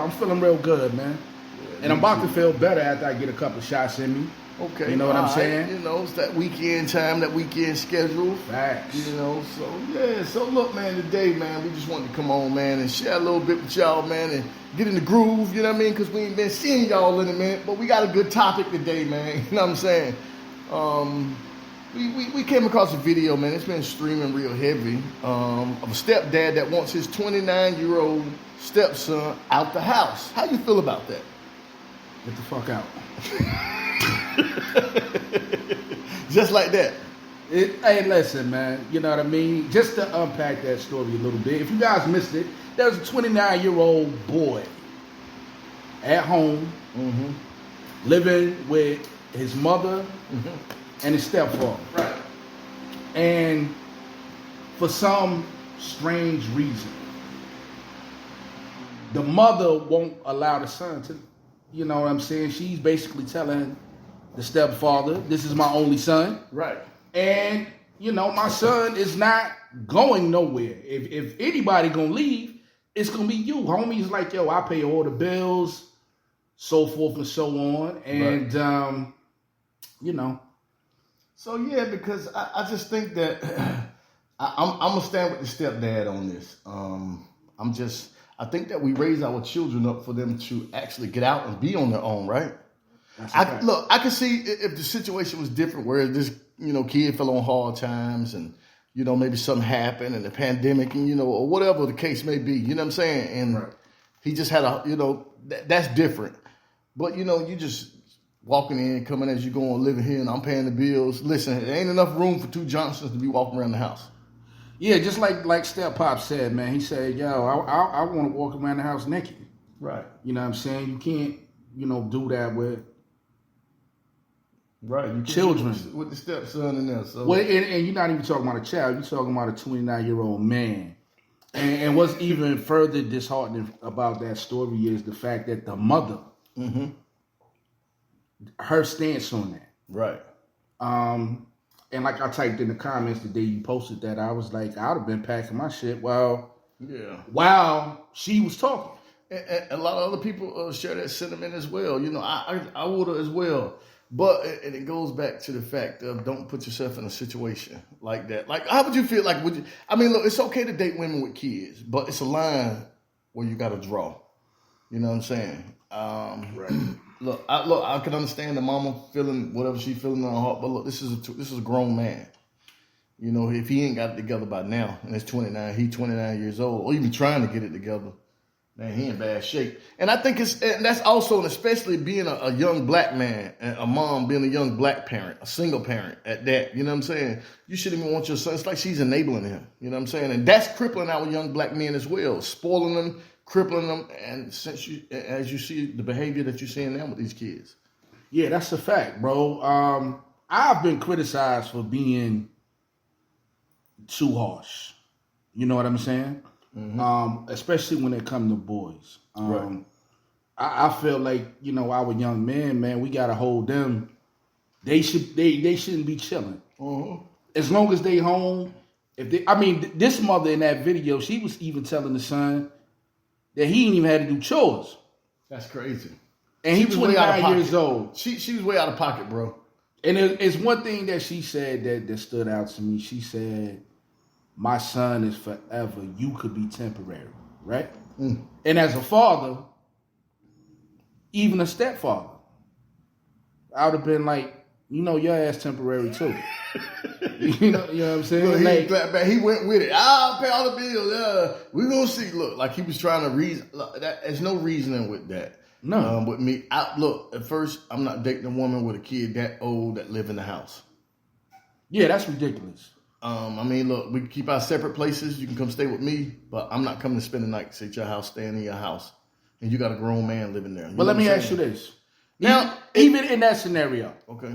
I'm feeling real good, man. And I'm about to feel better after I get a couple shots in me. Okay. You know what I'm saying? You know, it's that weekend time, that weekend schedule. Facts. You know, so yeah. So look, man, today, man, we just wanted to come on, man, and share a little bit with y'all, man, and get in the groove, you know what I mean? Because we ain't been seeing y'all in a minute, but we got a good topic today, man. You know what I'm saying? We came across a video, man. It's been streaming real heavy, of a stepdad that wants his 29-year-old stepson out the house. How you feel about that? Get the fuck out. Just like that. Hey, listen, man. You know what I mean? Just to unpack that story a little bit. If you guys missed it, there's a 29-year-old boy at home, living with his mother and his stepfather. Right. And for some strange reason, the mother won't allow the son to, you know what I'm saying? She's basically telling the stepfather, this is my only son. Right. And, you know, my son is not going nowhere. If anybody gonna leave, it's gonna be you. Homie's like, yo, I pay all the bills, so forth and so on. And, you know. So, yeah, because I just think that I'm going to stand with the stepdad on this. I think that we raise our children up for them to actually get out and be on their own, right? Look, I can see if the situation was different where this, you know, kid fell on hard times and, you know, maybe something happened and the pandemic and, you know, or whatever the case may be, you know what I'm saying? And he just had a, you know, that's different. But, you know, you just walking in, coming as you going, living here and I'm paying the bills. Listen, there ain't enough room for two Johnsons to be walking around the house. Yeah, just like Step Pop said, man. He said, yo, I want to walk around the house naked. Right. You know what I'm saying? You can't, you know, do that with you children. With the stepson in there. So. Well, and you're not even talking about a child. You're talking about a 29-year-old man. And what's even further disheartening about that story is the fact that the mother, her stance on that. Right. And like I typed in the comments the day you posted that, I was like, I would have been packing my shit while she was talking. And a lot of other people share that sentiment as well. You know, I would have as well. But it goes back to the fact of don't put yourself in a situation like that. Like, how would you feel? Like, I mean, look, it's okay to date women with kids, but it's a line where you got to draw. You know what I'm saying? Right. Look, I can understand the mama feeling whatever she's feeling in her heart, but look, this is a grown man. You know, if he ain't got it together by now, and he's 29 years old, or even trying to get it together, man, he in bad shape. And I think that's also, and especially being a young black man, and a mom being a young black parent, a single parent at that, you know what I'm saying? You shouldn't even want your son. It's like she's enabling him, you know what I'm saying? And that's crippling our young black men as well, spoiling them, crippling them, and as you see the behavior that you're seeing now with these kids. Yeah, that's a fact, bro. I've been criticized for being too harsh. You know what I'm saying? Especially when it comes to boys. Right. I feel like, you know, our young men, man, we gotta hold them. They shouldn't be chilling. As long as they home. This mother in that video, she was even telling the son that he ain't even had to do chores. That's crazy. And he was 29 years old. She was way out of pocket, bro. And it's one thing that she said that stood out to me. She said, my son is forever. You could be temporary, right? And as a father, even a stepfather, I would have been like, you know, your ass temporary too. you know what I'm saying? Look, he went with it. I'll pay all the bills. We're going to see. Look, like he was trying to reason. Look, there's no reasoning with that. No. With me, look, at first, I'm not dating a woman with a kid that old that live in the house. Yeah, that's ridiculous. Look, we can keep our separate places. You can come stay with me, but I'm not coming to spend the night at your house, staying in your house. And you got a grown man living there. But let me ask you this. Now, even in that scenario. Okay.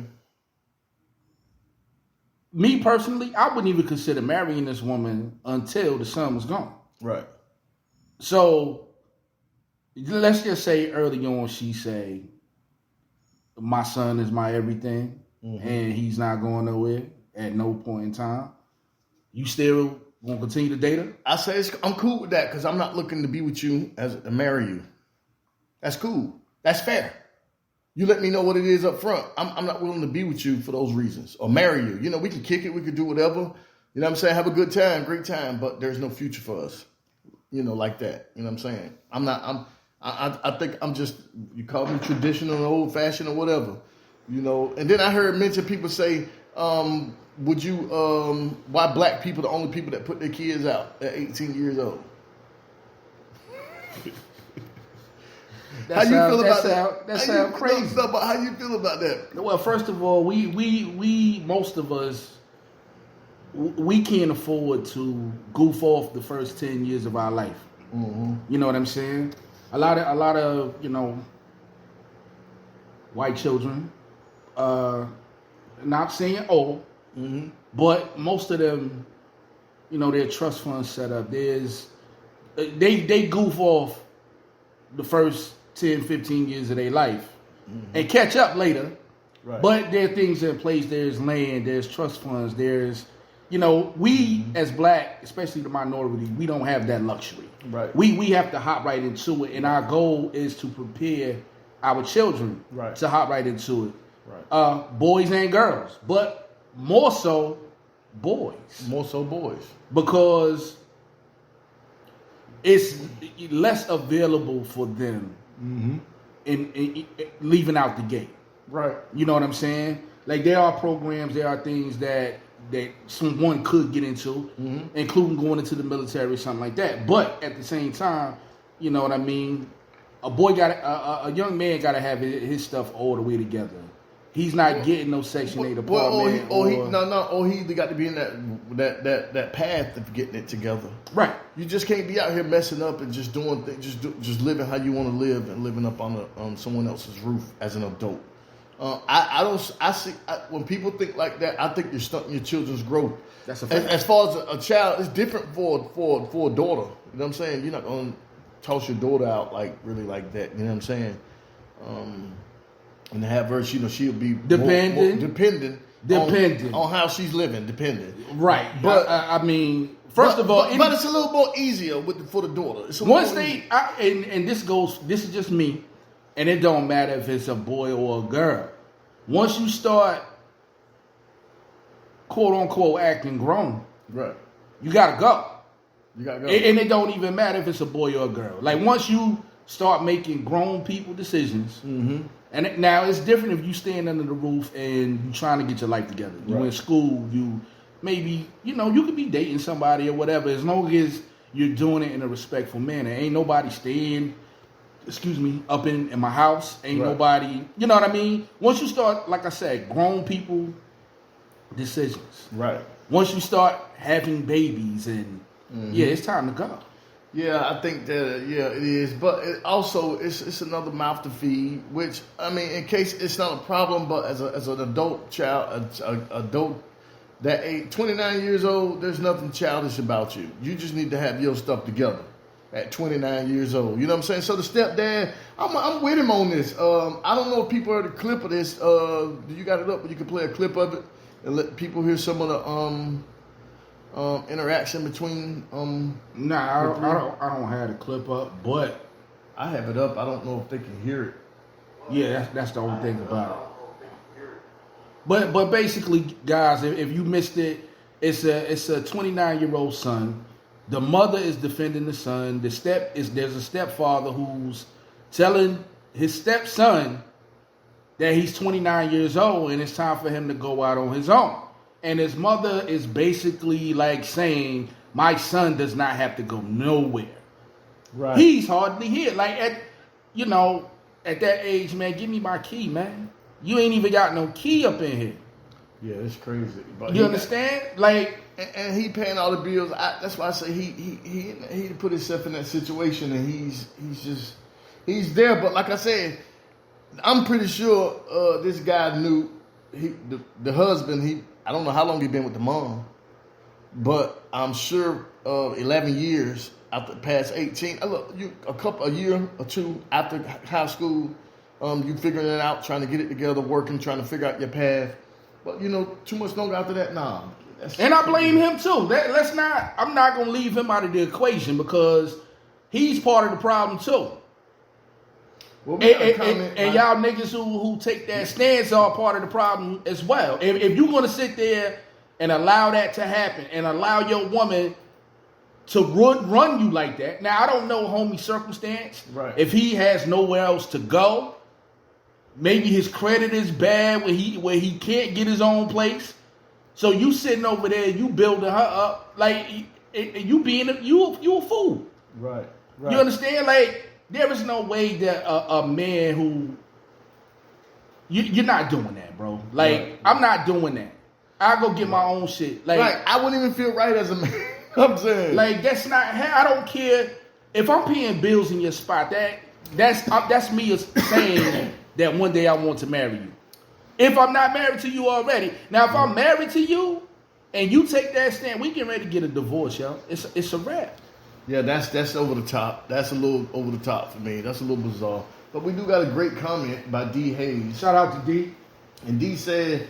Me personally, I wouldn't even consider marrying this woman until the son was gone. Right. So, let's just say early on she say, my son is my everything, and he's not going nowhere at no point in time. You still want to continue to date her? I say I'm cool with that because I'm not looking to be with you to marry you. That's cool. That's fair. You let me know what it is up front. I'm not willing to be with you for those reasons or marry you. You know, we can kick it. We can do whatever. You know what I'm saying? Have a good time, great time, but there's no future for us. You know, like that. You know what I'm saying? I think I'm just, you call me traditional, old fashioned or whatever. You know, and then I heard people say, would you, why black people the only people that put their kids out at 18 years old? How you feel about that? That sounds crazy. No, but how you feel about that? Well, first of all, we most of us, we can't afford to goof off the first 10 years of our life. Mm-hmm. You know what I'm saying? A lot of you know, white children, not saying all, mm-hmm. but most of them, you know, their trust funds set up. They goof off the first 10, 15 years of their life and catch up later. Right. But there are things in place. There's land, there's trust funds, there's, you know, we as black, especially the minority, we don't have that luxury. Right. We have to hop right into it. And our goal is to prepare our children to hop right into it. Right. Boys and girls, but more so boys. More so boys. Because it's less available for them in leaving out the gate. Right. You know what I'm saying? Like, there are programs, there are things that someone could get into, including going into the military or something like that. But at the same time, you know what I mean? A young man got to have his stuff all the way together. He's not getting no Section 8 apartment. Or he either got to be in that path of getting it together. Right. You just can't be out here messing up and just doing things, just living how you want to live and living up on someone else's roof as an adult. When people think like that, I think you're stunting your children's growth. That's a fact. As far as a child, it's different for a daughter. You know what I'm saying? You're not going to toss your daughter out really like that. You know what I'm saying? And to have her, you know, she'll be dependent on how she's living, dependent. Right. But I mean, first of all, but it's a little more easier for the daughter. This is just me, and it don't matter if it's a boy or a girl. Once you start, quote unquote, acting grown, right, you gotta go. You gotta go, and it don't even matter if it's a boy or a girl. Like, once you start making grown people decisions. And now it's different if you stand under the roof and you trying to get your life together. You're in school, you maybe, you know, you could be dating somebody or whatever, as long as you're doing it in a respectful manner. Ain't nobody staying, up in my house. Ain't nobody, you know what I mean? Once you start, like I said, grown people decisions. Right. Once you start having babies and, it's time to go. Yeah, I think that, it is. But it's another mouth to feed, which, I mean, in case it's not a problem, but as an adult child, adult that age, 29 years old, there's nothing childish about you. You just need to have your stuff together at 29 years old. You know what I'm saying? So the stepdad, I'm with him on this. I don't know if people heard a clip of this. You got it up, but you can play a clip of it and let people hear some of the interaction between I don't have the clip up, but I have it up. I don't know if they can hear it. Yeah, that's the only thing about it. But basically, guys, if you missed it, it's a 29-year-old son. The mother is defending the son. There's a stepfather who's telling his stepson that he's 29 years old and it's time for him to go out on his own. And his mother is basically like saying, my son does not have to go nowhere. Right. He's hardly here. Like, at that age, man, give me my key, man. You ain't even got no key up in here. Yeah, it's crazy. But you understand? Like, and he paying all the bills. That's why I say he put himself in that situation, and he's there. But like I said, I'm pretty sure this guy knew the husband. I don't know how long he been with the mom, but I'm sure 11 years after past 18. Look, a year or two after high school, you figuring it out, trying to get it together, working, trying to figure out your path. But too much longer after that, nah. And I blame him too. I'm not gonna leave him out of the equation because he's part of the problem too. And y'all niggas who take that stance are part of the problem as well. If you're going to sit there and allow that to happen and allow your woman to run you like that. Now, I don't know homie's circumstance. Right. If he has nowhere else to go, maybe his credit is bad where he can't get his own place. So you sitting over there, you building her up like you a fool. Right. You understand? Like, there is no way that a man who you're not doing that, bro. Like, right. I'm not doing that. I go get my own shit. Like, I wouldn't even feel right as a man. I'm saying, like, that's not. I don't care if I'm paying bills in your spot. That's me saying that one day I want to marry you. If I'm not married to you already, now if I'm married to you and you take that stand, we getting ready to get a divorce, yo. It's a wrap. Yeah, that's over the top. That's a little over the top for me. That's a little bizarre. But we do got a great comment by D Hayes. Shout out to D. And D said,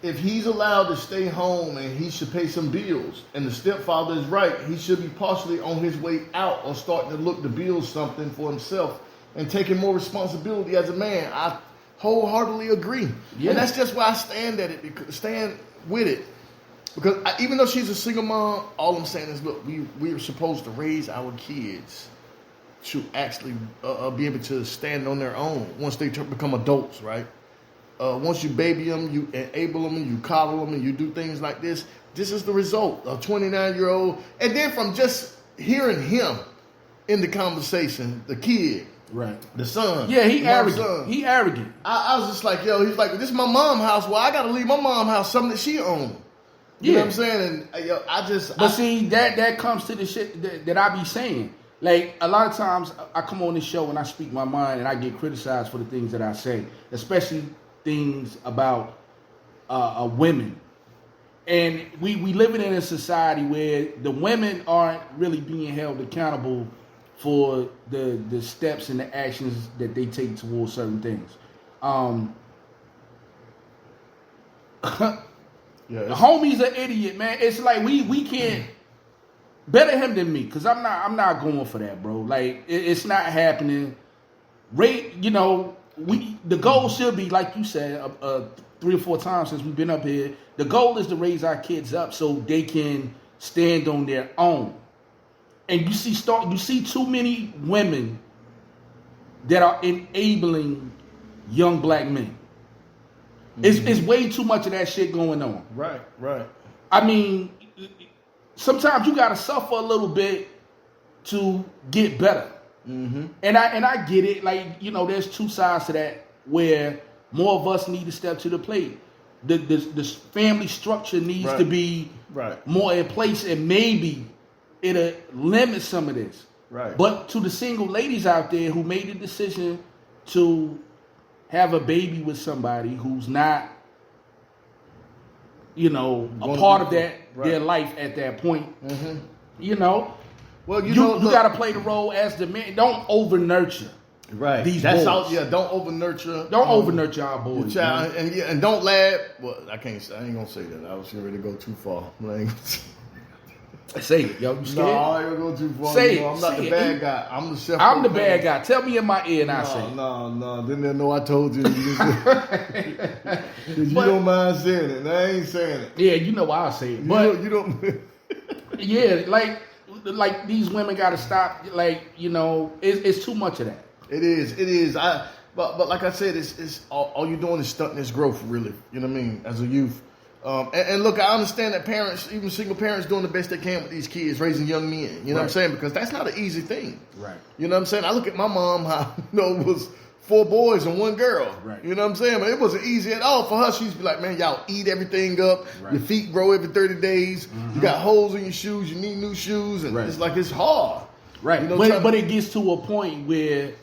if he's allowed to stay home and he should pay some bills, and the stepfather is right, he should be partially on his way out or starting to look to build something for himself and taking more responsibility as a man. I wholeheartedly agree. Yeah. And that's just why I stand with it. Because even though she's a single mom, all I'm saying is, look, we are supposed to raise our kids to actually be able to stand on their own once they become adults, right? Once you baby them, you enable them, and you coddle them, and you do things like this. This is the result. A 29-year-old, and then from just hearing him in the conversation, the kid, right, the son, yeah, he arrogant. He arrogant. I was just like, yo, he's like, this is my mom's house. Well, I got to leave my mom's house something that she owns. You know what I'm saying? And yo, see, that comes to the shit that I be saying. Like, a lot of times I come on this show and I speak my mind and I get criticized for the things that I say, especially things about women. And we living in a society where the women aren't really being held accountable for the steps and the actions that they take towards certain things. Yeah, homie's an idiot, man. It's like we can't better him than me, because I'm not going for that, bro. Like, it's not happening. The goal should be, like you said, 3 or 4 times since we've been up here. The goal is to raise our kids up so they can stand on their own. And you see too many women that are enabling young black men. It's way too much of that shit going on. Right. I mean, sometimes you gotta suffer a little bit to get better. Mm-hmm. And I get it. Like, there's two sides to that, where more of us need to step to the plate. The family structure needs to be more in place, and maybe it'll limit some of this. Right. But to the single ladies out there who made the decision to have a baby with somebody who's not, a part of their life at that point, well, you got to play the role as the man. Don't over nurture. Right. These boys. Don't over nurture. Don't over nurture our boys. Child, and don't laugh. Well, I ain't gonna say that. I was getting ready to go too far. Say it, yo. You scared? No, I ain't gonna go too far. Say it. I'm not the bad guy. I'm the chef. I'm the bad guy. Tell me in my ear and I say it. No. Then they know I told you. Because you don't mind saying it. And I ain't saying it. Yeah, you know why I say it. But you don't. Yeah, like these women got to stop. Like, it's too much of that. It is. But like I said, it's all you're doing is stunting this growth, really. You know what I mean? As a youth. And look, I understand that parents, even single parents, doing the best they can with these kids, raising young men. You know what I'm saying? Because that's not an easy thing. Right. You know what I'm saying? I look at my mom, how it was 4 boys and 1 girl. Right. You know what I'm saying? But it wasn't easy at all for her. She used to be like, man, y'all eat everything up. Right. Your feet grow every 30 days. Mm-hmm. You got holes in your shoes. You need new shoes, and it's like it's hard. Right. But it gets to a point where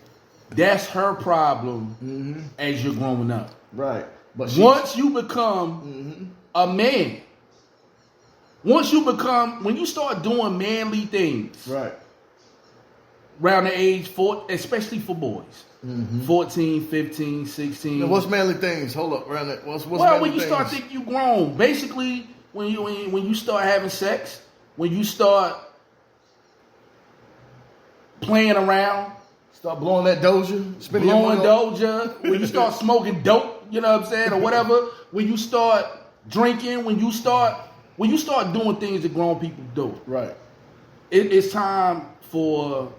that's her problem as you're growing up. Right. But once you become a man, when you start doing manly things, right, around the age 4, especially for boys, 14, 15, 16. Now, what's manly things? Hold up, around that. What's well, when you start thinking you grown, basically when you start having sex, when you start playing around, Start blowing that Doja. Spending blowing Doja. When you start smoking dope, you know what I'm saying, or whatever. When you start drinking, when you start doing things that grown people do. Right. It's time for,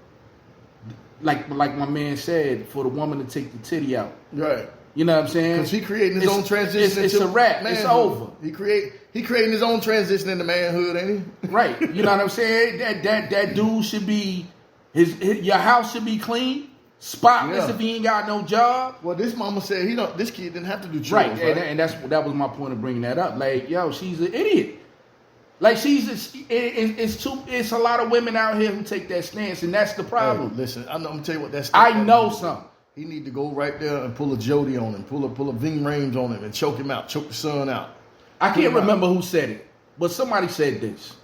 like my man said, for the woman to take the titty out. Right. You know what I'm saying? Because he creating his own transition. It's a wrap. Manhood. It's over. He creating his own transition into manhood, ain't he? Right. You know what I'm saying? That dude should be your house should be clean, spotless if he ain't got no job. Well, this mama said this kid didn't have to do chores, right? And that was my point of bringing that up. Like, yo, she's an idiot. Like it's a lot of women out here who take that stance, and that's the problem. Hey, listen, I'm gonna tell you what that's. I know something. He need to go right there and pull a Jody on him, pull a Ving Rhames on him, and choke him out, choke the son out. I can't remember who said it, but somebody said this.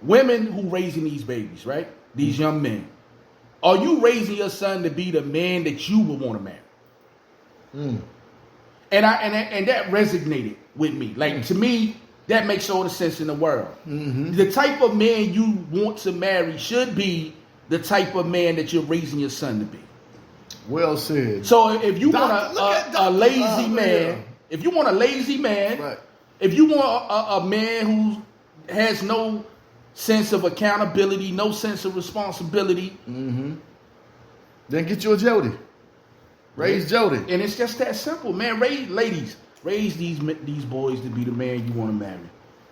Women who raising these babies, right? These young men. Are you raising your son to be the man that you would want to marry? And that resonated with me. Like, to me, that makes all the sense in the world. Mm-hmm. The type of man you want to marry should be the type of man that you're raising your son to be. Well said. So if you want a lazy man, if you want a lazy man, right. If you want a man who has no sense of accountability, no sense of responsibility, then get you a Jody. Raise Jody. And it's just that simple, man. Raise these boys to be the man you want to marry.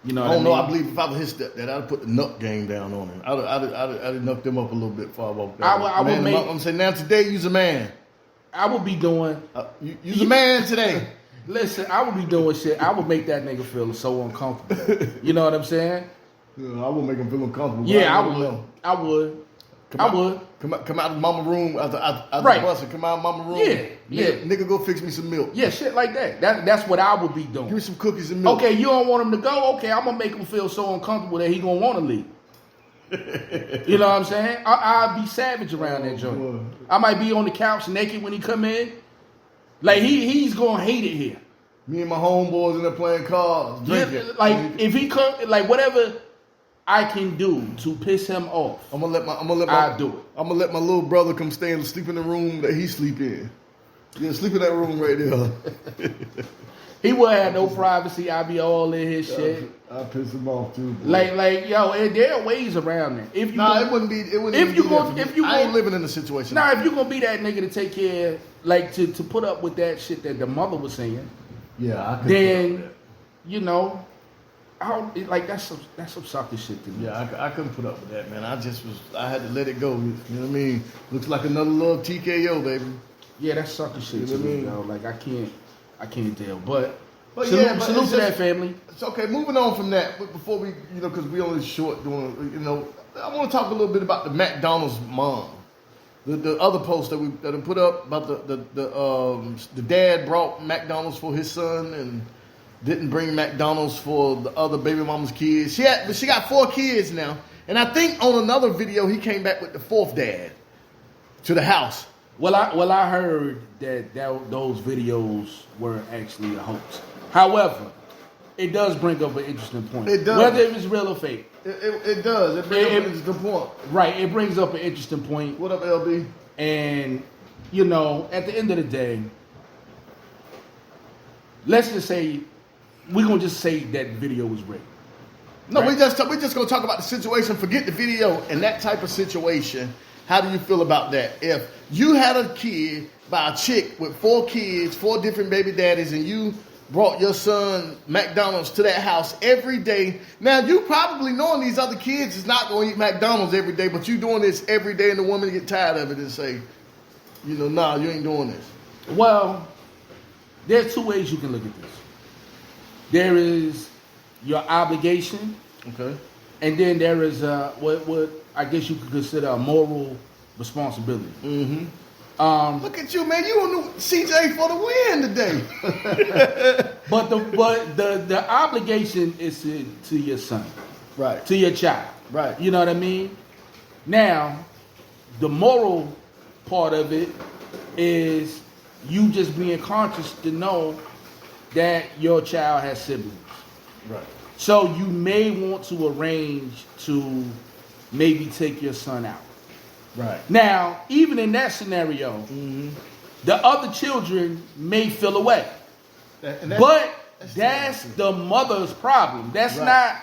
You know what I mean? I believe if I was his stepdad, I'd put the nut game down on him. I'd knock them up a little bit before I walked out. I'm saying now today, you's a man. I would be doing. You's a man today. Listen, I would be doing shit. I would make that nigga feel so uncomfortable. You know what I'm saying? Yeah, I would make him feel uncomfortable. Yeah, I would. Come out of mama room after the bus and come out of mama room. Yeah. Nigga, go fix me some milk. Yeah, shit like that. That's what I would be doing. Give me some cookies and milk. Okay, you don't want him to go? Okay, I'm gonna make him feel so uncomfortable that he gonna want to leave. You know what I'm saying? I'll be savage around that joint. I might be on the couch naked when he come in. Like he's gonna hate it here. Me and my homeboys in there playing cards, drinking. Yeah, like if he come, like whatever I can do to piss him off, I'll do it. I'm gonna let my little brother come stay and sleep in the room that he sleep in. Yeah, sleep in that room right there. He wouldn't have no privacy. I'd be all in his shit. I'd piss him off too. Boy. Like yo, there are ways around it. It wouldn't be. I ain't living in the situation. If you gonna be that nigga to take care, like to put up with that shit that the mother was saying. Yeah, I could. Then, you know, that's some sucker shit to me. Yeah, I couldn't put up with that, man. I had to let it go. You know what I mean? Looks like another little TKO, baby. Yeah, that's sucker shit to me, yo. Like I can't deal. But salute to that family. It's okay. Moving on from that, but before we, because we only short doing, I want to talk a little bit about the McDonald's mom. The other post that I put up about the dad brought McDonald's for his son and didn't bring McDonald's for the other baby mama's kids. She got 4 kids now, and I think on another video he came back with the 4th dad to the house. Well, I heard that those videos were actually a hoax. However, it does bring up an interesting point. It does. Whether it's real or fake. It does. It brings up an interesting point. Right. It brings up an interesting point. What up, LB? And, at the end of the day, let's just say, we're going to just say that video was rigged. No, right? we're just going to talk about the situation. Forget the video and that type of situation. How do you feel about that? If you had a kid by a chick with 4 kids, 4 different baby daddies, and you brought your son McDonald's to that house every day. Now, you probably knowing these other kids is not going to eat McDonald's every day, but you doing this every day, and the woman get tired of it and say, nah, you ain't doing this. Well, there's 2 ways you can look at this. There is your obligation. Okay. And then there is what I guess you could consider a moral responsibility. Mm-hmm. Look at you, man. You on the CJ for the win today. But the obligation is to your son. Right. To your child. Right. You know what I mean? Now, the moral part of it is you just being conscious to know that your child has siblings. Right. So you may want to arrange to maybe take your son out. Right. Now, even in that scenario, the other children may feel away. But that's the mother's problem. That's not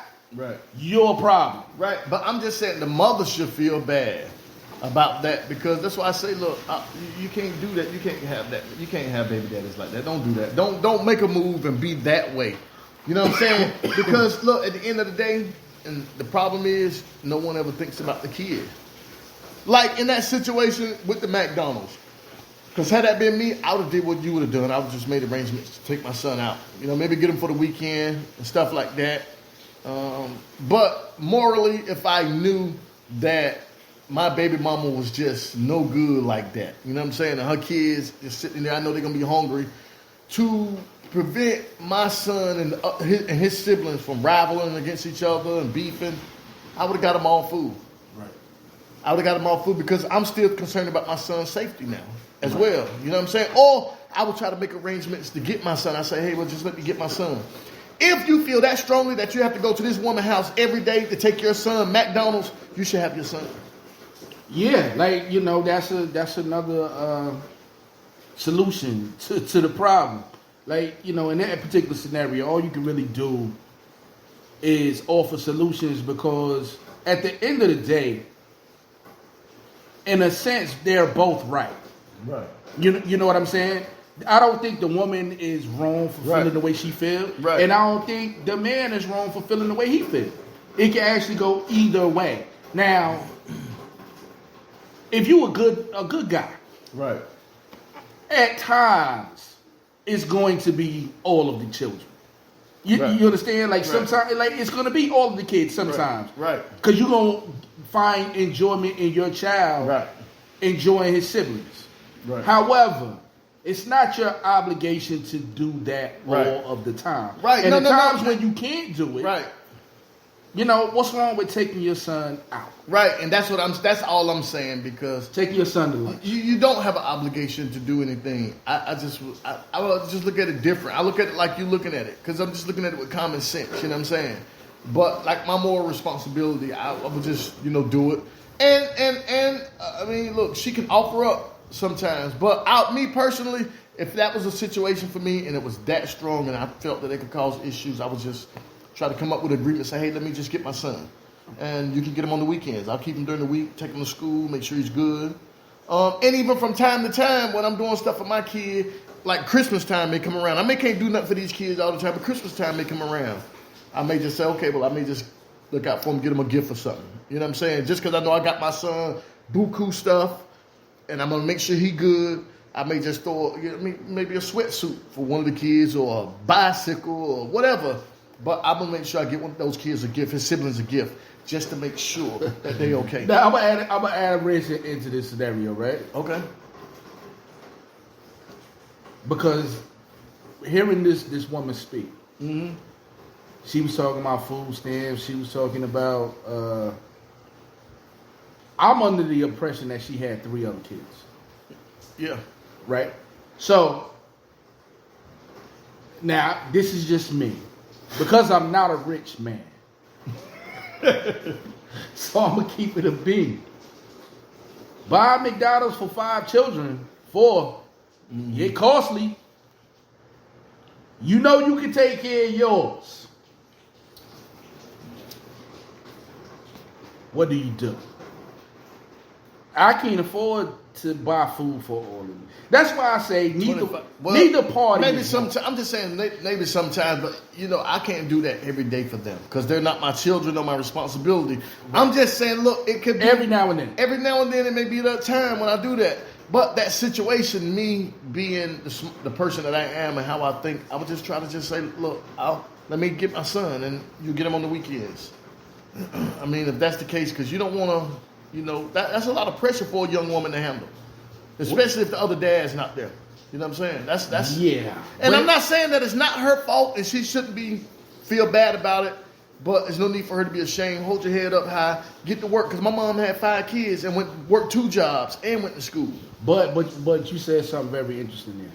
your problem. Right. But I'm just saying the mother should feel bad about that, because that's why I say, look, you can't do that. You can't have that. You can't have baby daddies like that. Don't do that. Don't make a move and be that way. You know what I'm saying? Because look, at the end of the day, and the problem is no one ever thinks about the kid. Like in that situation with the McDonald's. Because had that been me, I would have did what you would have done. I would have just made arrangements to take my son out. You know, maybe get him for the weekend and stuff like that. But morally, if I knew that my baby mama was just no good like that, you know what I'm saying? And her kids just sitting there, I know they're going to be hungry. To prevent my son and his siblings from rivaling against each other and beefing, I would have got them all food. Right. I would have got them all food because I'm still concerned about my son's safety now as well. You know what I'm saying? Or I would try to make arrangements to get my son. I say, hey, well, just let me get my son. If you feel that strongly that you have to go to this woman's house every day to take your son McDonald's, you should have your son. Yeah, like, you know, that's another solution to the problem. Like, you know, in that particular scenario, all you can really do is offer solutions, because at the end of the day, in a sense, they're both right. Right. You know what I'm saying? I don't think the woman is wrong for feeling the way she feels. Right. And I don't think the man is wrong for feeling the way he feels. It can actually go either way. Now, if you a good guy, right, at times it's going to be all of the children. You understand? Like sometimes, like it's going to be all of the kids sometimes. Right. Because you're going to find enjoyment in your child enjoying his siblings. Right. However, it's not your obligation to do that all of the time. Right. And times when you can't do it, right. You know, what's wrong with taking your son out? Right, and that's that's all I'm saying, because taking your son to lunch. You don't have an obligation to do anything. I would just look at it different. I look at it like you're looking at it, because I'm just looking at it with common sense. You know what I'm saying? But like my moral responsibility, I would just do it. And I mean, look, she can offer up sometimes, but me personally, if that was a situation for me and it was that strong and I felt that it could cause issues, I would just try to come up with an agreement, say, hey, let me just get my son. And you can get him on the weekends. I'll keep him during the week, take him to school, make sure he's good. And even from time to time, when I'm doing stuff for my kid, like Christmas time may come around. I can't do nothing for these kids all the time, but Christmas time may come around. I may just say, okay, well, I may just look out for him, get him a gift or something. You know what I'm saying? Just because I know I got my son buku stuff, and I'm going to make sure he good, I may just throw maybe a sweatsuit for one of the kids, or a bicycle, or whatever. But I'm going to make sure I get one of those kids a gift, his siblings a gift, just to make sure that they okay. Now, I'm going to add a wrench into this scenario, right? Okay. Because hearing this woman speak, she was talking about food stamps. She was talking about, I'm under the impression that she had 3 other kids. Yeah. Right? So, now, this is just me. Because I'm not a rich man. So I'm going to keep it a bean. Buy McDonald's for 5 children, 4. It costly. You know you can take care of yours. What do you do? I can't afford to buy food for all of you. That's why I say neither party. Maybe sometimes, I'm just saying maybe sometimes, but I can't do that every day for them because they're not my children or my responsibility. Right. I'm just saying, look, it could be every now and then. Every now and then it may be that time when I do that. But that situation, me being the person that I am and how I think, I would just try to just say, look, let me get my son and you get him on the weekends. I mean, if that's the case, because you don't want to, that's a lot of pressure for a young woman to handle. Especially if the other dad's not there. You know what I'm saying? That's yeah. And I'm not saying that it's not her fault and she shouldn't feel bad about it, but there's no need for her to be ashamed. Hold your head up high, get to work. Because my mom had 5 kids and worked 2 jobs and went to school. But you said something very interesting there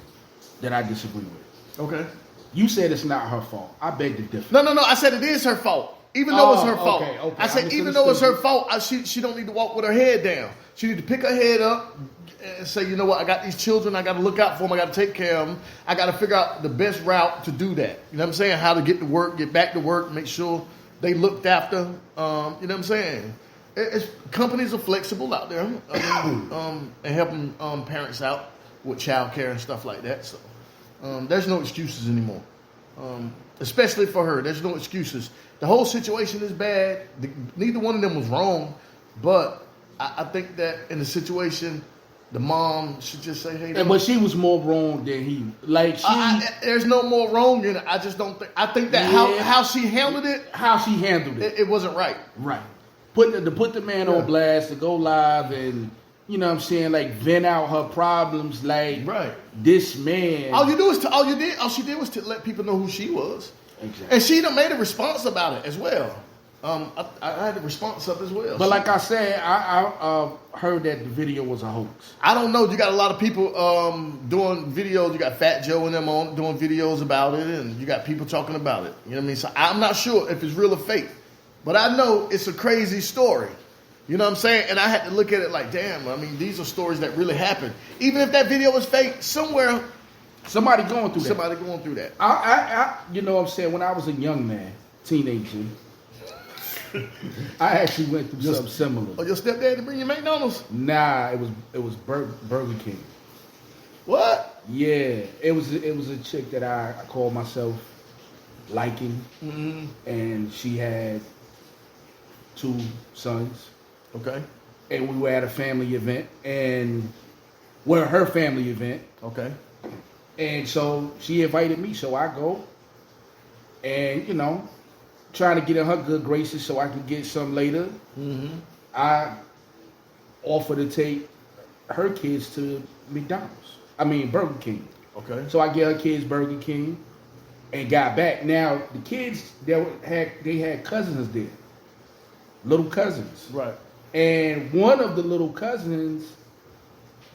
that I disagree with. Okay. You said it's not her fault. I beg to differ. No. I said it is her fault. Even though it's her fault. Okay. I said, even though it's her fault, she don't need to walk with her head down. She need to pick her head up and say, you know what, I got these children, I got to look out for them, I got to take care of them. I got to figure out the best route to do that. You know what I'm saying? How to get to work, get back to work, make sure they looked after. You know what I'm saying? Companies are flexible out there and helping parents out with child care and stuff like that. So there's no excuses anymore. Especially for her, there's no excuses. The whole situation is bad. Neither one of them was wrong, but I think that in the situation, the mom should just say, "Hey." But she was more wrong than he. Like there's no more wrong in it. I just don't think. I think that how she handled it, it wasn't right. Right. To put the man on blast, to go live and, you know what I'm saying, like vent out her problems, like this man. All she did was to let people know who she was. Exactly. And she done made a response about it as well. I had a response up as well. But like I said, I heard that the video was a hoax. I don't know. You got a lot of people doing videos. You got Fat Joe and them on doing videos about it, and you got people talking about it. You know what I mean? So I'm not sure if it's real or fake. But I know it's a crazy story. You know what I'm saying? And I had to look at it like, damn, I mean, these are stories that really happened. Even if that video was fake, somewhere, somebody going through that. I you know what I'm saying, when I was a young man, teenager, I actually went through something similar. Oh, your stepdad to bring you McDonald's? Nah, it was Burger King. What? Yeah, it was a chick that I called myself liking, and she had 2 sons. Okay. And we were at a family event, her family event. Okay. And so she invited me, so I go, and, you know, trying to get in her good graces so I could get some later. I offer to take her kids to Burger King. Okay. So I get her kids Burger King and got back. Now, the kids, they had cousins there. Little cousins. Right. And one of the little cousins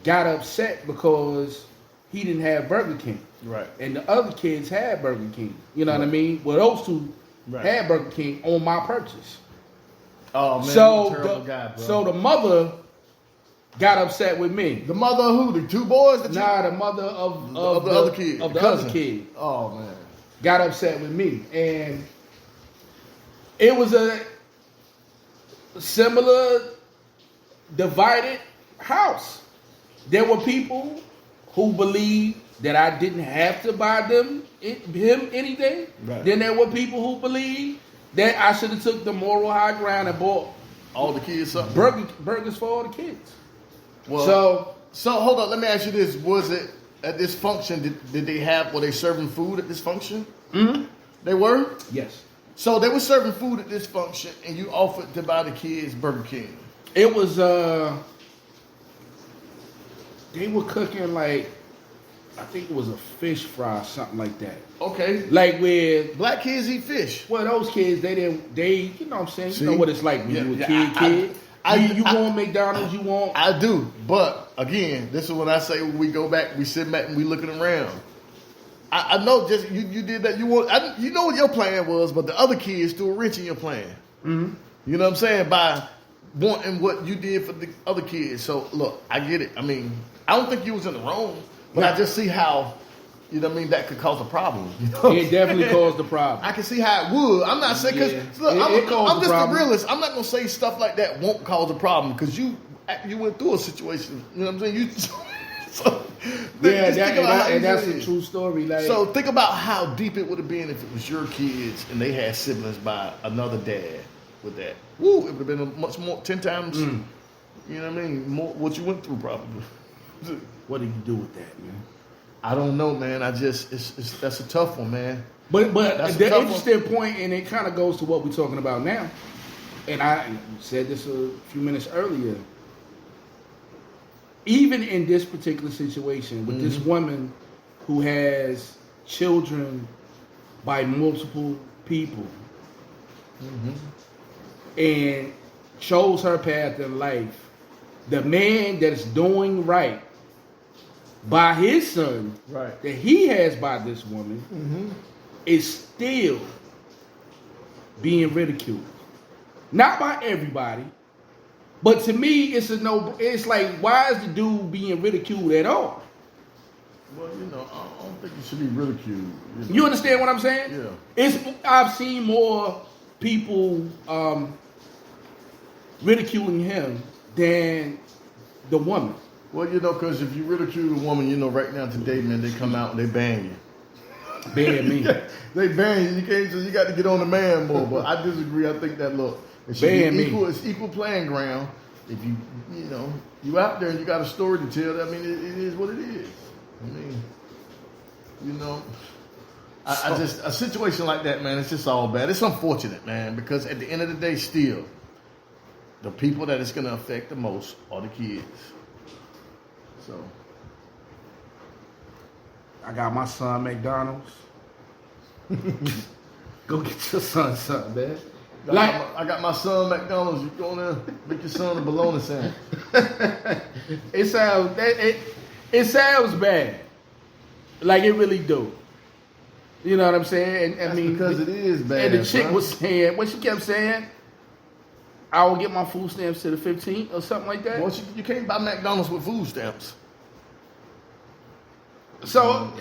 got upset because he didn't have Burger King. Right. And the other kids had Burger King. You know what I mean? Well, those 2 had Burger King on my purchase. Oh, man, so you're a terrible guy, bro. So the mother got upset with me. The mother of who? The 2 boys? The mother of the other kid. Of the other kid. Oh, man. Got upset with me. And it was a similar divided house. There were people who believed that I didn't have to buy him anything. Right. Then there were people who believed that I should have took the moral high ground and bought all the kids something. Burgers for all the kids. Well, so hold on. Let me ask you this: was it at this function? Were they serving food at this function? Mm-hmm. They were. Yes. So they were serving food at this function, and you offered to buy the kids Burger King. It was they were cooking like, I think it was a fish fry, something like that. Okay. Like with black kids eat fish. Well, those kids, you know what I'm saying? See? You know what it's like when you a kid. You want McDonald's, you want. I do. But again, this is when I say when we go back, we sit back and we looking around. I know just you did that. You know what your plan was, but the other kids threw a wrench in your plan. Mm-hmm. You know what I'm saying? By wanting what you did for the other kids. So look, I get it. I mean, I don't think you was in the wrong, but I just see how, you know what I mean, that could cause a problem. You know? It definitely caused a problem. I can see how it would. I'm not saying, because look, I'm just a realist. I'm not going to say stuff like that won't cause a problem, because you went through a situation. You know what I'm saying? That's a true story. Like, so think about how deep it would have been if it was your kids and they had siblings by another dad with that. Woo, it would have been much more, 10 times, you know what I mean, more what you went through probably. What do you do with that, man? I don't know, man. That's a tough one, man. But the interesting point, and it kind of goes to what we're talking about now, and I said this a few minutes earlier, even in this particular situation with this woman who has children by multiple people and chose her path in life, the man that's doing right by his son that he has by this woman is still being ridiculed. Not by everybody, but to me, it's a no. It's like, why is the dude being ridiculed at all? Well, I don't think you should be ridiculed. You understand what I'm saying? Yeah. I've seen more people ridiculing him than the woman. Well, because if you ridicule a woman, right now today, man, they come out and they ban you. Ban me. They ban you. You can't. You got to get on the man more. But I disagree. I think that it should ban be me. equal. It's equal playing ground. If you out there and you got a story to tell. I mean, it is what it is. I mean, I just a situation like that, man. It's just all bad. It's unfortunate, man, because at the end of the day, still, the people that it's going to affect the most are the kids. So, I got my son McDonald's. Go get your son something, man. I got my son McDonald's. You go in there, make your son a bologna sandwich. It sounds bad. Like it really do. You know what I'm saying? And I mean, because it is bad. And the chick was saying, what she kept saying, I will get my food stamps to the 15th or something like that. Well, you can't buy McDonald's with food stamps. So,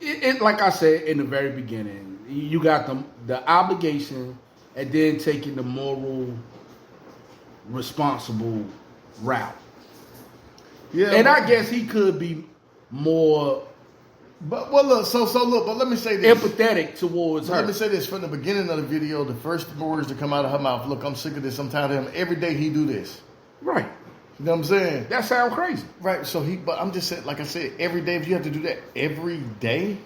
it like I said in the very beginning, you got the obligation and then taking the moral, responsible route. Yeah, and I guess he could be more. But look, but let me say this. Empathetic towards her. Let me say this from the beginning of the video, the first words to come out of her mouth, look, I'm sick of this, I'm tired of him. Every day he do this. Right. You know what I'm saying? That sounds crazy. Right, but I'm just saying, like I said, every day, if you have to do that every day,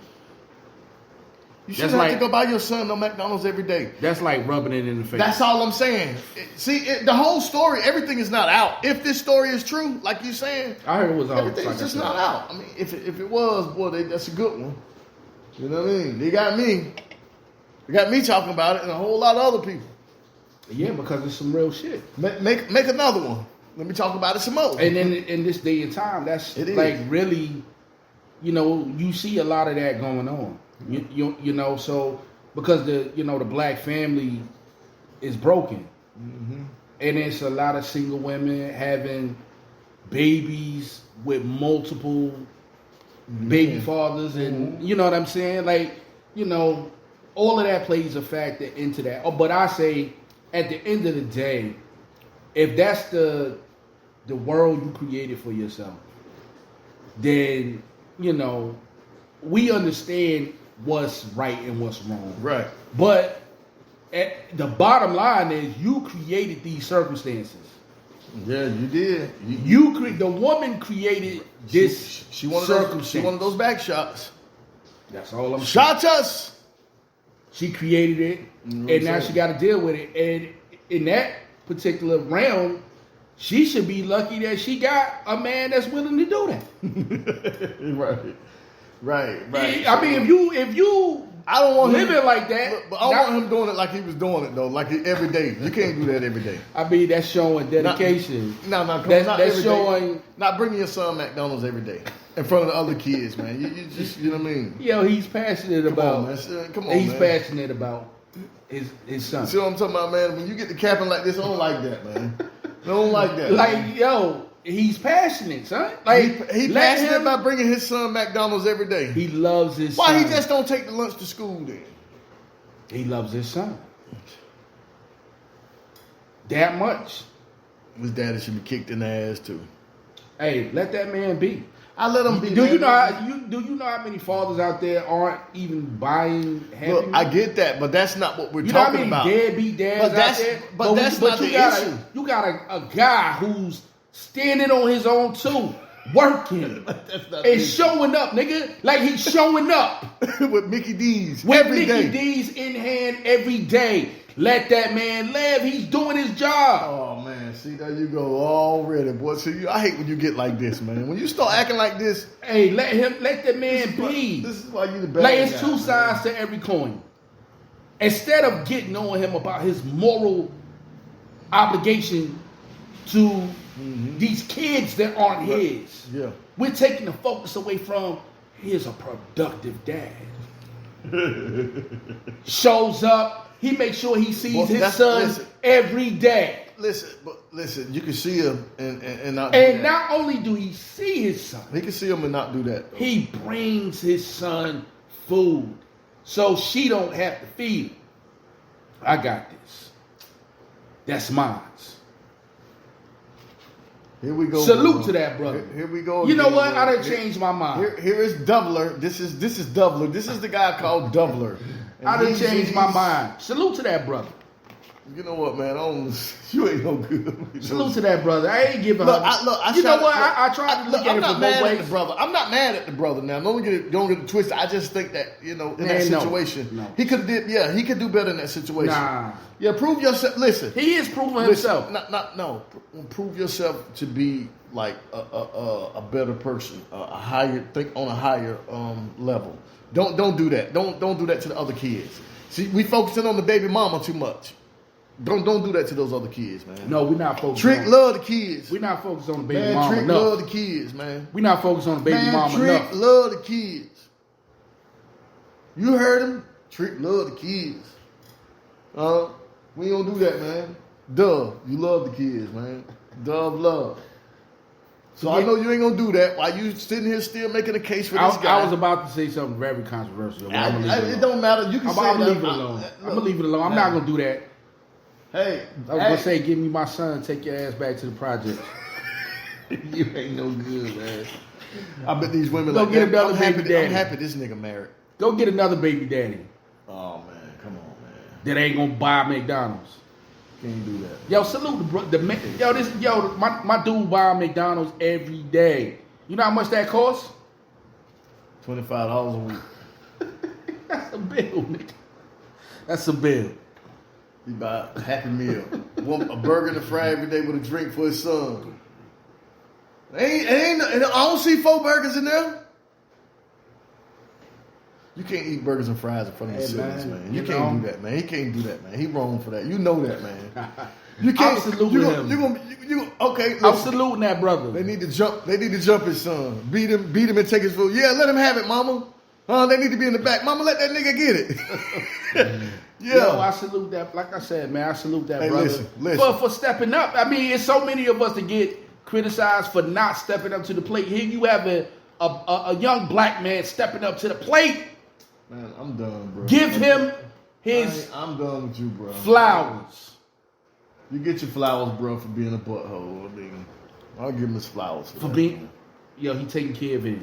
you shouldn't have to go buy your son no McDonald's every day. That's like rubbing it in the face. That's all I'm saying. The whole story, everything is not out. If this story is true, like you're saying, I heard it was out. Everything's just not out. I mean, if it was, boy, that's a good one. You know what I mean? They got me. They got me talking about it and a whole lot of other people. Yeah, because it's some real shit. Make another one. Let me talk about it some more. And then in this day and time, that's like really, you see a lot of that going on. So because the black family is broken, and it's a lot of single women having babies with multiple baby fathers, and you know what I'm saying, all of that plays a factor into that. Oh, but I say at the end of the day, if that's the world you created for yourself, then we understand what's right and what's wrong. Right. But the bottom line is you created these circumstances. Yeah, you did. The woman created this circumstance. She wanted those back shots. That's all I'm saying. Shot us. She created it, and now she got to deal with it. And in that particular realm, she should be lucky that she got a man that's willing to do that. Right. I mean, if you I don't want living like that, but I don't want him doing it like he was doing it though, like every day. You can't do that every day. I mean, that's showing dedication. That's showing. Not bringing your son McDonald's every day in front of the other kids, man. You just, you know what I mean? Yo, he's passionate about. Come on, he's passionate about his son. See what I'm talking about, man? When you get to capping like this, I don't like that, man. I don't like that. Like, yo, he's passionate, son. Like he passionate about bringing his son McDonald's every day. He loves his son. Why he just don't take the lunch to school then? He loves his son. That much. His daddy should be kicked in the ass too. Hey, let that man be. I let him be. Do you know how many fathers out there aren't even buying Happy Meal? Look, I get that, but that's not what we're talking about. Deadbeat dads out there. But that's not the issue. You got a guy who's standing on his own too, working and showing up, nigga. Like he's showing up with Mickey D's every day. D's in hand every day. Let that man live. He's doing his job. Oh man, see there you go already, boy. See, I hate when you get like this, man. When you start acting like this, hey, let the man be. This is why you the bad like it's guy, two sides to every coin. Instead of getting on him about his moral obligation to these kids that aren't his, we're taking the focus away from he's a productive dad. Shows up. He makes sure he sees his son every day. Listen, you can see him and not. And not only do he see his son, he can see him and not do that. Though. He brings his son food, so she don't have to feed him. I got this. That's mine. Here we go. Salute to that brother. Here we go. You know what? I done changed my mind. Here is Doubler. This is Doubler. This is the guy called Doubler. I done changed my mind. Salute to that brother. You know what, man? You ain't no good. Salute to that brother. I ain't giving her. I tried to look at it from both ways. Brother. I'm not mad at the brother now. Don't get it twisted. I just think that, in that situation, he could he could do better in that situation. Nah. Yeah, prove yourself. Listen. He is proving himself. No. Prove yourself to be like a better person, think on a higher level. Don't do that. Don't do that to the other kids. See, we focusing on the baby mama too much. Don't do that to those other kids, man. No, we're not focused. Trick love the kids. We're not focused on the baby mama. Trick love the kids, man. We're not focused on the baby mama. Trick love the kids. You heard him. Trick love the kids. We don't do that, man. Dove, you love the kids, man. Dove love. So I know you ain't gonna do that. Why you sitting here still making a case for this guy? I was about to say something very controversial. It don't matter. You can say I'm gonna leave it alone. I'm gonna leave it alone. I'm not gonna do that. Hey, I was gonna say, give me my son, take your ass back to the project. You ain't no good, man. I bet these women go get another baby daddy. I'm happy this nigga married. Go get another baby daddy. Oh man, come on, man. That ain't gonna buy McDonald's. Can't do that. Yo, salute my dude buy McDonald's every day. You know how much that costs? $25 a week. That's a bill, nigga. That's a bill. He buy a Happy Meal, a burger and a fry every day with a drink for his son. I don't see 4 burgers in there. You can't eat burgers and fries in front of your siblings, man. You can't do that, man. He can't do that, man. He wrong for that. You know that, man. You can't. I'm saluting him. Okay. Listen. I'm saluting that brother. They need to jump his son. Beat him and take his food. Yeah, let him have it, mama. They need to be in the back. Mama, let that nigga get it. Yeah. Yo, I salute that. Like I said, man, I salute that brother. Listen. For stepping up. I mean, it's so many of us that get criticized for not stepping up to the plate. Here you have a young black man stepping up to the plate. Man, I'm done, bro. Give him his I'm done with you, bro. Flowers. You get your flowers, bro, for being a butthole. I mean, I'll give him his flowers for that, being. Yo, he taking care of his.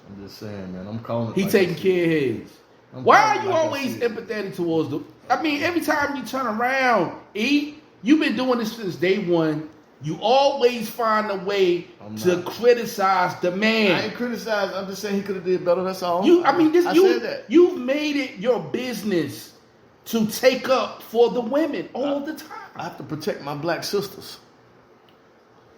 I'm just saying, man. I'm calling it. He taking care of his. Why are you always empathetic towards the? I mean, every time you turn around, you've been doing this since day one. You always find a way to criticize the man. I ain't criticizing. I'm just saying he could have did better. That's all. I said that. You've made it your business to take up for the women all the time. I have to protect my black sisters.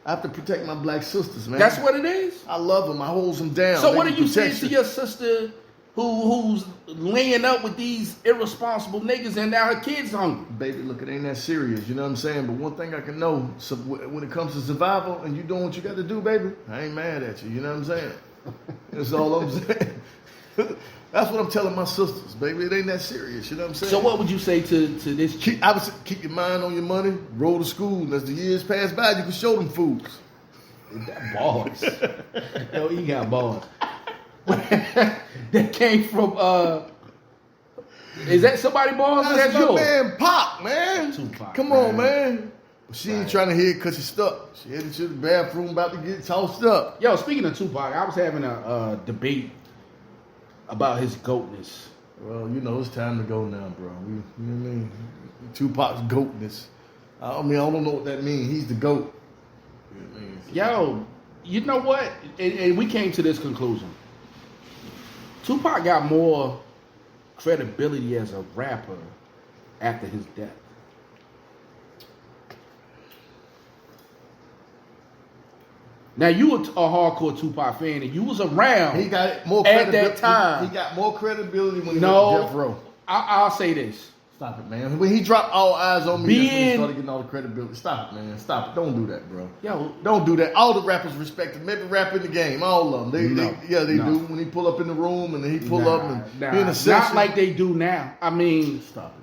Man. That's what it is. I love them. I hold them down. So what are you saying to your sister who's laying up with these irresponsible niggas and now her kids hungry? Baby, look, it ain't that serious. You know what I'm saying? But one thing I can know, so when it comes to survival and you doing what you got to do, baby, I ain't mad at you. You know what I'm saying? That's all I'm saying. That's what I'm telling my sisters, baby. It ain't that serious. You know what I'm saying? So what would you say to this? I would say, keep your mind on your money. Roll to school. As the years pass by, you can show them fools. He got balls. Yo, he got balls. That came from is that somebody balls? That's my yours? Man Pop, man. Tupac, Come on, man. She ain't trying to hear it because she's stuck. She headed to the bathroom about to get tossed up. Yo, speaking of Tupac, I was having a debate about his goatness. Well, it's time to go now, bro. You know what I mean? Tupac's goatness. I don't know what that means. He's the goat. You know what I mean? Yo, you know what? And we came to this conclusion. Tupac got more credibility as a rapper after his death. Now, you were a hardcore Tupac fan, and you was around he got more at that time. He got more credibility when he was Death Row. I'll say this. Stop it, man. When he dropped All Eyes on Me, that's when he Being- started getting all the credibility. Stop it, man. Stop it. Don't do that, bro. Yo, Don't do that. All the rappers respect him. Every rapper in the game, all of them. They do. When he pull up in the room and then he pull up and be in a session. not like they do now. I mean, Stop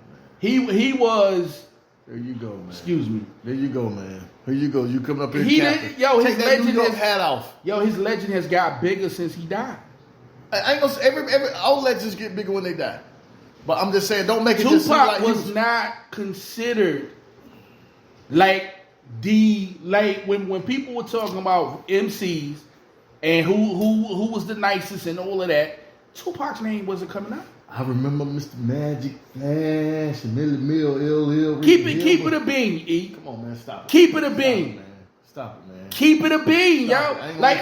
it, man. he was. There you go, man. Excuse me. There you go, man. Here you go. You coming up here. He captain. did- yo, his Take that legend New York is- hat off. Yo, his legend has got bigger since he died. I ain't gonna say all legends get bigger when they die. But I'm just saying, don't make it just seem Tupac like he was not considered like when people were talking about MCs and who was the nicest and all of that. Tupac's name wasn't coming out. I remember Mr. Magic, Flash, and Millie Mill, LL. Keep it a bean, E. Come on, man, stop it. Keep it a bean. Stop it, man. Keep it a bean, yo. Stop it. I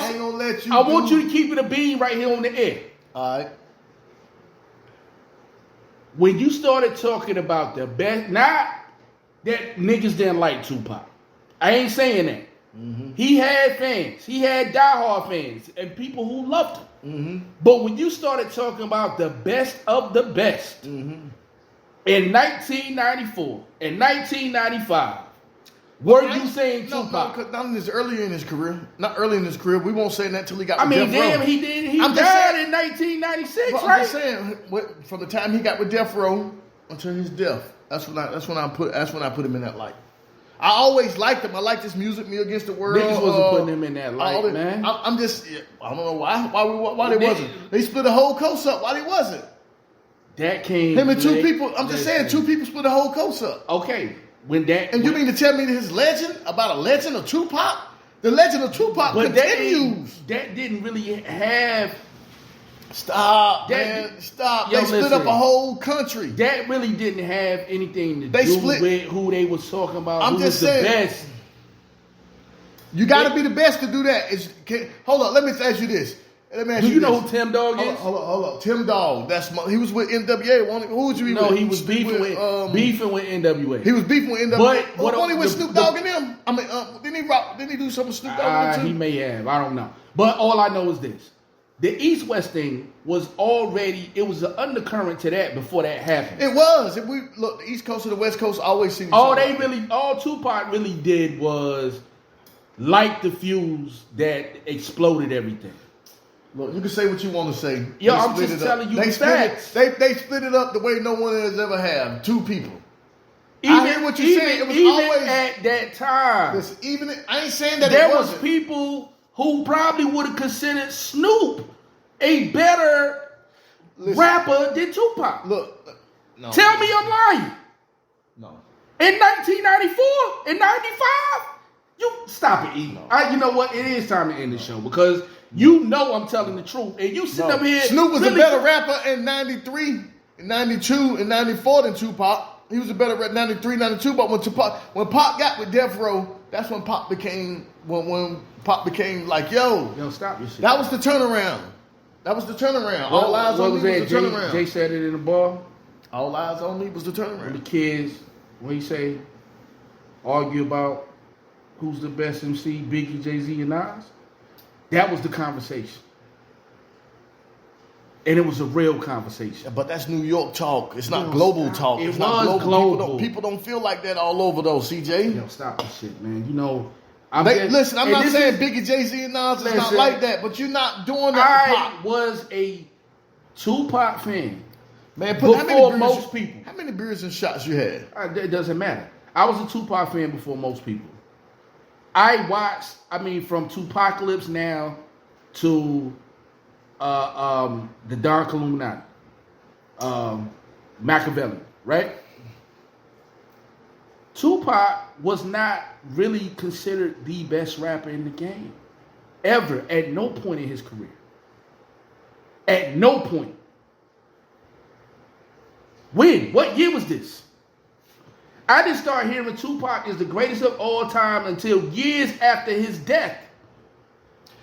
ain't gonna let you I want you to keep it a bean right here on the air. All right. When you started talking about the best, not that niggas didn't like Tupac. I ain't saying that. Mm-hmm. He had fans. He had diehard fans and people who loved him. Mm-hmm. But when you started talking about the best of the best in 1994 and 1995, were you saying Tupac? No, not in his earlier in his career. Not early in his career. We won't say that till he got. I mean, Death damn, Row. he did. He died in 1996, But right? I'm just saying, from the time he got with Death Row until his death, that's when I put him in that light. I always liked him. I liked his music, Me Against the World. Niggas wasn't putting him in that light, man. I'm just, I don't know why they wasn't. They split the whole coast up. Why they wasn't? That came. Him and two people. I'm just saying, two people split the whole coast up. Okay, you mean to tell me that his legend about a legend of Tupac? The legend of Tupac continues. That didn't really have. Stop, man. Stop. They split up a whole country. That really didn't have anything to do with who they was talking about. I'm just saying. The best. You got to be the best to do that. Hold on. Let me ask you this. Do you know who Tim Dog is? Hold on. Tim Dog. He was with NWA. Who was you with? No, he was beefing with NWA. He was beefing with NWA. But only with Snoop Dogg and them. I mean, didn't he do something with Snoop Dogg too? He may have. I don't know. But all I know is this. The East-West thing was it was an undercurrent to that before that happened. It was. If we look, the East Coast and the West Coast always seem all Tupac really did was light the fuse that exploded everything. Look, you can say what you want to say. Yo, I'm just telling you facts. They split it up the way no one has ever had. Two people. I hear what you're saying. It was always at that time. Listen, I ain't saying that there it wasn't. was people who probably would have considered Snoop a better rapper than Tupac. Look, no. Tell me I'm lying. No. In 1994, in 95, you stop it, E. No. You know what? It is time to end the show because you know I'm telling the truth. And you sit up here. Snoop was a better rapper in 93, in 92, and 94 than Tupac. He was a better rapper in 93, 92. But when Pop got with Death Row, that's when Pop became when Pop became like, yo, stop your shit. That was the turnaround. All Eyes on Me was the turnaround. Jay said it in the bar. All Eyes on Me was the turnaround. The kids, when you say, argue about who's the best MC, Biggie, Jay-Z, and Nas, that was the conversation. And it was a real conversation. But that's New York talk. It's not global talk. It's not global. People don't feel like that all over though, CJ. Yo, stop this shit, man. You know, I'm not saying Biggie, Jay-Z, and Nas is not like that, but you're not doing that. I was a Tupac fan. Man, before most people. How many beers and shots you had? It doesn't matter. I was a Tupac fan before most people. I watched, from Tupacalypse Now to the Dark Illuminati, Machiavelli, right? Tupac was not really considered the best rapper in the game, ever, at no point in his career. At no point. When? What year was this? I didn't start hearing Tupac is the greatest of all time until years after his death.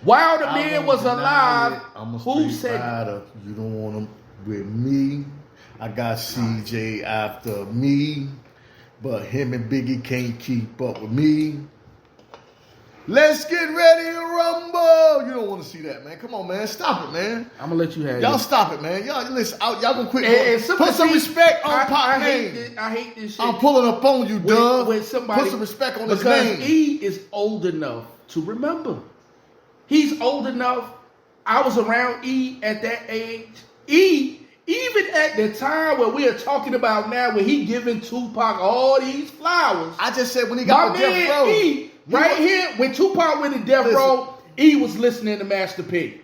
While the man was alive, who said you don't want him with me? I got CJ after me, but him and Biggie can't keep up with me. Let's get ready to rumble. You don't want to see that, man. Come on, man. Stop it, man. I'm gonna let you have Y'all it. Stop it, man. Y'all listen. Y'all gonna quit. And Put some respect on Pop name. I hate this shit. I'm pulling up on you, Doug. When somebody, put some respect on his because name. E is old enough to remember. He's old enough. I was around E at that age. E, even at the time where we are talking about now, when he giving Tupac all these flowers. I just said when he got my on death row. E, right here, when Tupac went to death row, E was listening to Master P.